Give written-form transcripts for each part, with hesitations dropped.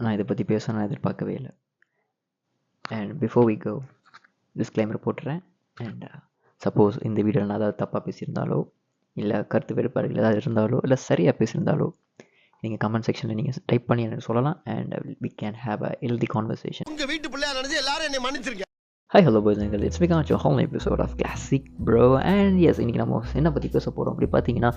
நான் இதை பற்றி பேச நான் எதிர்பார்க்கவே இல்லை. And before we go disclaimer போட்டுறேன். அண்ட் சப்போஸ் இந்த வீடியோவில் நான் ஏதாவது தப்பாக பேசியிருந்தாலோ இல்லை கருத்து வேறுபாடுகள் ஏதாவது இருந்தாலோ இல்லை சரியாக பேசியிருந்தாலோ நீங்கள் கமெண்ட் செக்ஷனில் நீங்கள் டைப் பண்ணி எனக்கு சொல்லலாம். And we can have a healthy conversation. உங்கள் வீட்டு பிள்ளையா நினைச்சு எல்லாரும் என்னை மன்னிச்சிருக்கேன். Hi, hello boys and girls, it's me Kancho, whole episode of Classic Bro. And yes, இன்னைக்கு நம்ம என்ன பற்றி பேச போகிறோம் அப்படி பார்த்தீங்கன்னா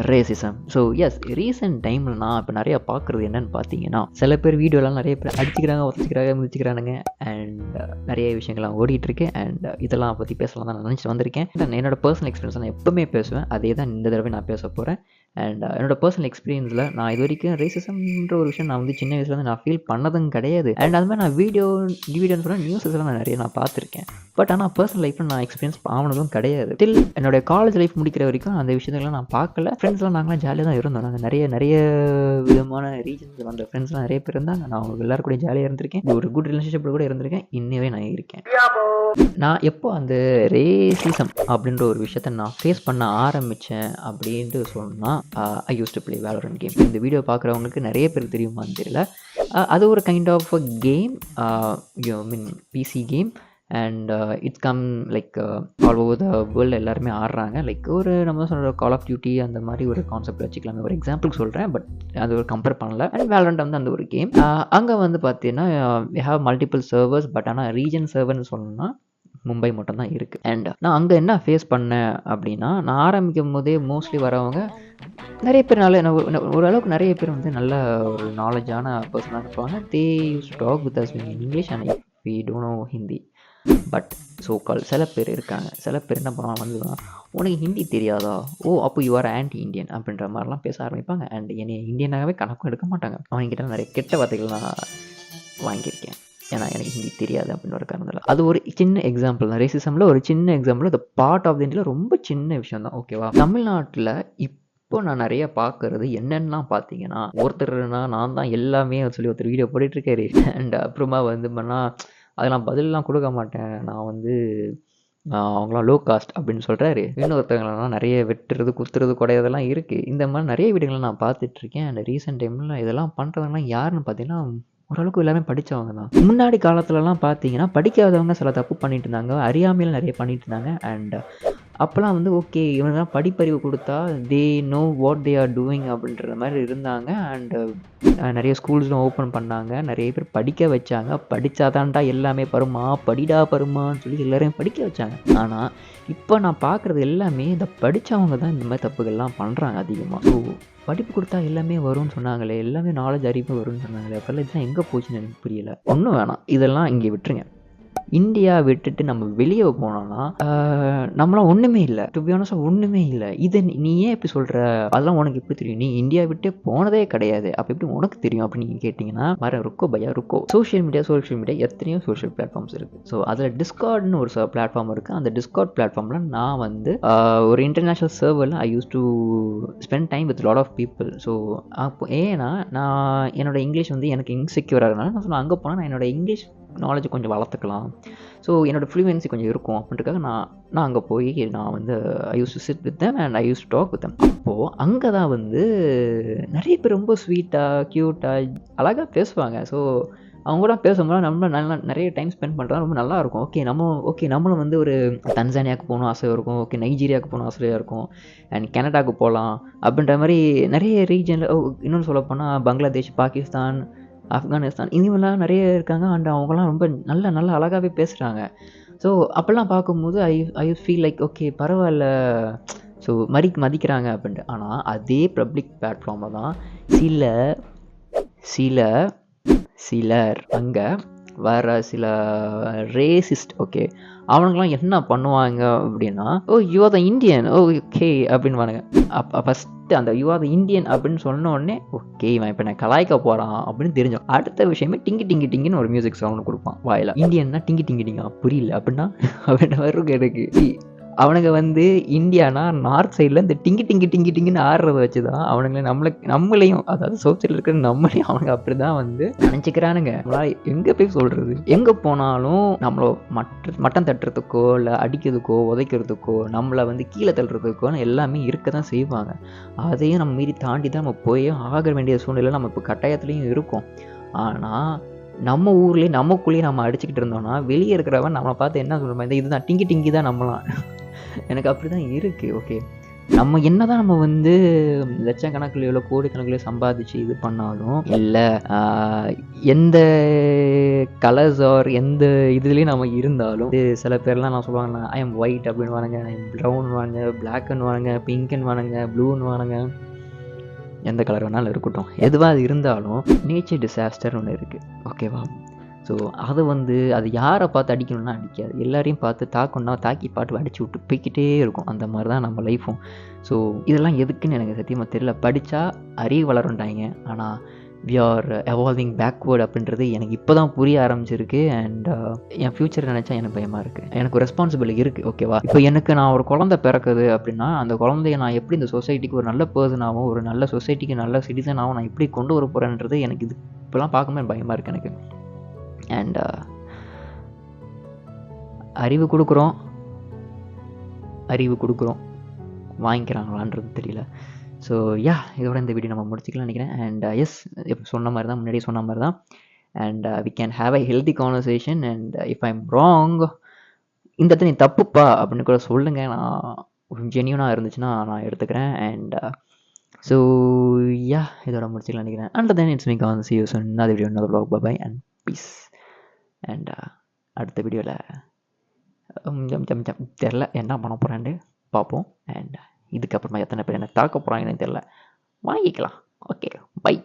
ரேசிசம். ஸோ எஸ், ரீசெண்ட் டைமில் நான் இப்போ நிறையா பார்க்குறது என்னன்னு பார்த்தீங்கன்னா, சில பேர் வீடியோலாம் நிறைய பேர் அடிச்சுக்கிறாங்க, உதச்சிக்கிறாங்க, மிதிச்சுக்கிறானுங்க. அண்ட் நிறைய விஷயங்கள்லாம் ஓடிட்டுருக்கு. அண்ட் இதெல்லாம் பற்றி பேசலாம் தான் நான் நினச்சிட்டு வந்திருக்கேன். என்னோட பர்சனல் எக்ஸ்பீரியன்ஸ் நான் எப்பவுமே பேசுவேன், அதே தான் இந்த தடவை நான் பேச போகிறேன். அண்ட் என்னோட பர்சனல் எக்ஸ்பீரியன்ஸில் நான் இது வரைக்கும் ரேசிசம்ன்ற ஒரு விஷயம் நான் வந்து சின்ன வயசுலேருந்து நான் ஃபீல் பண்ணதும் கிடையாது. அண்ட் அது மாதிரி நான் வீடியோன்னு சொல்ல நியூஸஸ்லாம் நான் நிறைய நான் பார்த்துருக்கேன். பட் ஆனால் பர்சனல் லைஃப்பில் நான் எக்ஸ்பீரியன்ஸ் ஆனதும் கிடையாது. டில் என்னோட காலேஜ் லைஃப் முடிக்கிற வரைக்கும் அந்த விஷயத்தெல்லாம் நான் பார்க்கல. ஃப்ரெண்ட்ஸ்லாம் நாங்களாம் ஜாலியாக தான் இருந்தோம். நாங்கள் நிறைய விதமான ரீஜன்ஸ் வந்த ஃப்ரெண்ட்ஸ்லாம் நிறைய பேர் இருந்தாங்க. நான் அவங்க எல்லாரும் கூட ஜாலியாக இருந்திருக்கேன். ஒரு குட் ரிலேஷன்ஷிப்பில் கூட இருந்திருக்கேன். இன்னவே நான் இருக்கேன். நான் எப்போ அந்த ரேசிசம் அப்படின்ற ஒரு விஷயத்த நான் ஃபேஸ் பண்ண ஆரம்பித்தேன் அப்படின்ட்டு சொன்னால், I use to play Valorant game. இந்த வீடியோ பார்க்குறவங்களுக்கு நிறைய பேர் தெரியுமான்னு தெரியல. அது ஒரு kind of a game, mean PC game. And it's come like all over the world எல்லாருமே ஆடுறாங்க. லைக் ஒரு நம்ம சொல்கிற கால் ஆஃப் டியூட்டி அந்த மாதிரி ஒரு கான்செப்ட் வச்சுக்கலாமே. ஒரு எக்ஸாம்பிள் சொல்கிறேன், பட் அது ஒரு கம்பேர் பண்ணல. அண்ட் வேலரண்ட் வந்து அந்த ஒரு கேம். அங்கே வந்து பார்த்தீங்கன்னா we have multiple servers. But ஆனால் ரீஜன் சர்வர்னு சொல்லணும்னா மும்பை மட்டும் தான் இருக்குது. அண்ட் நான் அங்கே என்ன ஃபேஸ் பண்ணேன் அப்படின்னா, நான் ஆரம்பிக்கும் போதே மோஸ்ட்லி வரவங்க நிறைய பேர் ஓரளவுக்கு நிறைய பேர் வந்து நல்ல ஒரு நாலேஜான பர்சனாக இருப்பாங்க. They use to talk with us in English and we don't know Hindi. But so call சில பேர் இருக்காங்க. சில பேர் என்ன பண்ணுவாங்க வந்து, உனக்கு ஹிந்தி தெரியாதா, ஓ அப்போ யூஆர் ஆன்டி இண்டியன் அப்படின்ற மாதிரிலாம் பேச ஆரம்பிப்பாங்க. அண்ட் என்னை இந்தியனாகவே கணக்கும் எடுக்க மாட்டாங்க. அவங்ககிட்ட நிறைய கெட்ட வார்த்தைகள் நான் வாங்கியிருக்கேன், ஏன்னா எனக்கு ஹிந்தி தெரியாது அப்படின்னு ஒரு காரணத்தில். அது ஒரு சின்ன எக்ஸாம்பிள் தான். ரேசிசமில் ஒரு சின்ன எக்ஸாம்பிள். அது பார்ட் ஆஃப் தி இண்டியில் ரொம்ப சின்ன விஷயம் தான். ஓகேவா? தமிழ்நாட்டில் இப்போ நான் நிறைய பார்க்கறது என்னென்னலாம் பார்த்தீங்கன்னா, ஒருத்தர்னா நான் தான் எல்லாமே சொல்லி ஒருத்தர் வீடியோ போட்டுட்ருக்காரு. அண்ட் அப்புறமா வந்து பண்ணால் அதெல்லாம் பதிலெலாம் கொடுக்க மாட்டேன், நான் வந்து அவங்களாம் லோ காஸ்ட் அப்படின்னு சொல்கிறாரு. இன்னொருத்தவங்களெலாம் நிறைய வெட்டுறது, குத்துறது, குடையதெல்லாம் இருக்குது. இந்த மாதிரி நிறைய வீடுகளை நான் பார்த்துட்ருக்கேன். அண்ட் ரீசெண்ட் டைமில் இதெல்லாம் பண்ணுறவங்களாம் யாருன்னு பார்த்தீங்கன்னா, ஓரளவுக்கு எல்லாமே படித்தவங்க தான். முன்னாடி காலத்துலலாம் பார்த்தீங்கன்னா படிக்காதவங்க சில தப்பு பண்ணிட்டு இருந்தாங்க, அறியாமையில் நிறைய பண்ணிட்டு இருந்தாங்க. அண்ட் அப்போல்லாம் வந்து ஓகே, இவங்கெல்லாம் படிப்பறிவு கொடுத்தா they know what they are doing அப்படின்ற மாதிரி இருந்தாங்க. அண்டு நிறைய ஸ்கூல்ஸும் ஓப்பன் பண்ணாங்க, நிறைய பேர் படிக்க வச்சாங்க. படித்தாதான்டா எல்லாமே பருமா, படிடா பருமான்னு சொல்லி எல்லாரையும் படிக்க வச்சாங்க. ஆனால் இப்போ நான் பார்க்குறது எல்லாமே இந்த படித்தவங்க தான் இந்த மாதிரி தப்புகள்லாம் பண்ணுறாங்க அதிகமாக. ஸோ படிப்பு கொடுத்தா எல்லாமே வரும்னு சொன்னாங்களே, எல்லாமே நாலேஜ் அறிவு வரும்னு சொன்னாங்களே, அப்போல்லாம் இதெல்லாம் எங்கே போச்சுன்னு எனக்கு புரியல. ஒன்றும் வேணாம், இதெல்லாம் இங்கே விட்டுருங்க. இந்தியா விட்டுட்டு நம்ம வெளியே போனோம்னா நம்மளாம் ஒன்றுமே இல்லை. டு பி ஆனஸ்ட் ஒன்றுமே இல்லை. இதை நீ ஏன் இப்படி சொல்கிற, அதெல்லாம் உனக்கு எப்படி தெரியும், நீ இந்தியா விட்டே போனதே கிடையாது, அப்போ எப்படி உனக்கு தெரியும் அப்படின்னு நீங்கள் கேட்டிங்கன்னா, ருக்கோ பையா ருக்கோ. சோஷியல் மீடியா எத்தனையோ சோஷியல் பிளாட்ஃபார்ம்ஸ் இருக்குது. ஸோ அதில் டிஸ்கார்ட்னு ஒரு பிளாட்ஃபார்ம் இருக்குது. அந்த டிஸ்கார்ட் பிளாட்ஃபார்மில் நான் வந்து ஒரு இன்டர்நேஷ்னல் சர்வரில் I use to spend time with lot of people. So அப்போ ஏன்னா நான் என்னோட இங்கிலீஷ் வந்து எனக்கு இன்செக்யூராக இருக்கனால நான் சொன்னேன், அங்கே போனால் நான் என்னோட இங்கிலீஷ் நாலேஜ் கொஞ்சம் வளர்த்துக்கலாம், ஸோ என்னோடய ஃப்ளூயன்சி கொஞ்சம் இருக்கும் அப்படின்றதுக்காக நான் அங்கே போய் நான் வந்து I use to sit with them and I use to talk with them. அப்போது அங்கே தான் வந்து நிறைய பேர் ரொம்ப ஸ்வீட்டாக க்யூட்டாக அழகாக பேசுவாங்க. ஸோ அவங்க கூட பேசும்போது நம்ம நல்லா நிறைய டைம் ஸ்பெண்ட் பண்ணுறது ரொம்ப நல்லாயிருக்கும். நம்மளும் வந்து ஒரு தன்சானியாவுக்கு போகணும் ஆசையாக இருக்கும், ஓகே நைஜீரியாவுக்கு போகணும் ஆசையாக இருக்கும், அண்ட் கனடாவுக்கு போகலாம் அப்படின்ற மாதிரி நிறைய ரீஜனில். இன்னொன்று சொல்லப்போனால் பங்களாதேஷ், பாகிஸ்தான், ஆப்கானிஸ்தான் இவங்கெல்லாம் நிறைய இருக்காங்க. அண்ட் அவங்களாம் ரொம்ப நல்ல அழகாகவே பேசுகிறாங்க. ஸோ அப்போல்லாம் பார்க்கும்போது ஐ ஃபீல் லைக் ஓகே பரவாயில்ல, ஸோ மதிக்கிறாங்க அப்படின்ட்டு. ஆனால் அதே பப்ளிக் பிளாட்ஃபார்மில் தான் சிலர் அங்கே வர சில ரேசிஸ்ட், ஓகே அவனுங்களாம் என்ன பண்ணுவாங்க அப்படின்னா, oh you are the Indian, okay அப்படின்வானுங்க. ஃபஸ்ட்டு அந்த யூ ஆர் த இண்டியன் அப்படின்னு சொன்ன உடனே ஓகே இவன் இப்போ நான் கலாய்க்க போகிறான் அப்படின்னு தெரிஞ்சோம். அடுத்த விஷயமே டிங்கின்னு ஒரு மியூசிக் சவுண்ட் கொடுப்பான் வாயில். இண்டியன்னா டிங்கிங்கா புரியல அப்படின்னா அப்படின்ற மாதிரி இருக்கும் எனக்கு. அவனுங்க வந்து இந்தியானா நார்த் சைடில் இந்த டிங்கின்னு ஆடுறத வச்சு தான் நம்மளையும் அதாவது சவுத் சைடில் இருக்கிற நம்மளையும் அவனுங்க அப்படி தான் வந்து நினச்சிக்கிறானுங்க. நம்மளால் எங்கே போய் சொல்கிறது, எங்கே போனாலும் நம்மளை மட்டம் தட்டுறதுக்கோ இல்லை அடிக்கிறதுக்கோ உதைக்கிறதுக்கோ நம்மளை வந்து கீழே தள்ளுறதுக்கோ எல்லாமே இருக்க தான் செய்வாங்க. அதையும் நம்ம மீறி தாண்டி தான் நம்ம போய் ஆக வேண்டிய சூழ்நிலை நம்ம இப்போ கட்டாயத்துலேயும் இருக்கோம். ஆனால் நம்ம ஊர்லேயே நமக்குள்ளேயே நம்ம அடிச்சுக்கிட்டு இருந்தோம்னா வெளியே இருக்கிறவன் நம்மளை பார்த்து என்ன சொல்கிற மாதிரி இதுதான் டிங்கி டிங்கி தான் நம்மளாம். எனக்கு அப்படி தான் இருக்குது. ஓகே, நம்ம என்னதான் நம்ம வந்து லட்சக்கணக்கில் எவ்வளோ கோடிக்கணக்கில் சம்பாதிச்சு இது பண்ணாலும் இல்லை எந்த கலர்ஸ் ஆர் எந்த இதுலேயும் நம்ம இருந்தாலும் சில பேர்லாம் நான் சொல்லுவாங்க ஐ எம் ஒயிட் அப்படின்னு வானுங்க, ஐ எம் ப்ரௌன் வானுங்க, பிளாக்குன்னு வானுங்க, பிங்க்குன்னு வானுங்க, ப்ளூன்னு வானுங்க, எந்த கலர் வேணாலும் இருக்கட்டும், எதுவாக அது இருந்தாலும் நேச்சர் டிசாஸ்டர்னு ஒன்று இருக்குது. ஓகேவா? ஸோ அது வந்து அது யாரை பார்த்து அடிக்கணும்னா அடிக்காது, எல்லாரையும் பார்த்து தாக்கணும்னா தாக்கி பாட்டு அடிச்சு விட்டு போய்கிட்டே இருக்கும். அந்த மாதிரி தான் நம்ம லைஃப்பும். ஸோ இதெல்லாம் எதுக்குன்னு எனக்கு சத்தியமாக தெரியல. படித்தா அறிவு வளருண்டாங்க, ஆனால் வி ஆர் எவால்விங் பேக்வேர்டு அப்படின்றது எனக்கு இப்போ தான் புரிய ஆரம்பிச்சிருக்கு. அண்ட் என் ஃப்யூச்சர் நினச்சா எனக்கு பயமாக இருக்குது. எனக்கு ஒரு ரெஸ்பான்சிபிலிட்டி இருக்குது. ஓகேவா? இப்போ எனக்கு நான் ஒரு குழந்தை பிறக்குது அப்படின்னா அந்த குழந்தைய நான் எப்படி இந்த சொசைட்டிக்கு ஒரு நல்ல பர்சனாகவும் ஒரு நல்ல சொசைட்டிக்கு நல்ல சிட்டிசனாகவும் நான் எப்படி கொண்டு வர போகிறேன்றது எனக்கு இது இப்போலாம் பார்க்கும்போது பயமாக இருக்குது எனக்கு. அண்ட் அறிவு கொடுக்குறோம் வாங்கிக்கிறாங்களான்றது தெரியல. ஸோ யா, இதோட இந்த வீடியோ நம்ம முடிச்சுக்கலாம் நினைக்கிறேன். அண்ட் எஸ், இப்போ சொன்ன மாதிரி தான், முன்னாடியே சொன்ன மாதிரி தான். And we can have a healthy conversation. And if I am wrong, இந்த இடத்துல நீ தப்புப்பா அப்படின்னு கூட சொல்லுங்கள். நான் ஜென்யூனாக இருந்துச்சுன்னா நான் எடுத்துக்கிறேன். அண்ட் ஸோ யா, இதோட முடிச்சுக்கலாம் நினைக்கிறேன். அண்ட் தென் இட்ஸ் மீ கான் see you soon. another video, another vlog. Bye bye and peace. And அடுத்த வீடியோவில் தெரில என்ன பண்ண போகிறேன்னு பார்ப்போம். அண்ட் இதுக்கப்புறமா எத்தனை பேர் என்ன தாக்க போகிறாங்கன்னு தெரில, வாங்கிக்கலாம். Okay, by.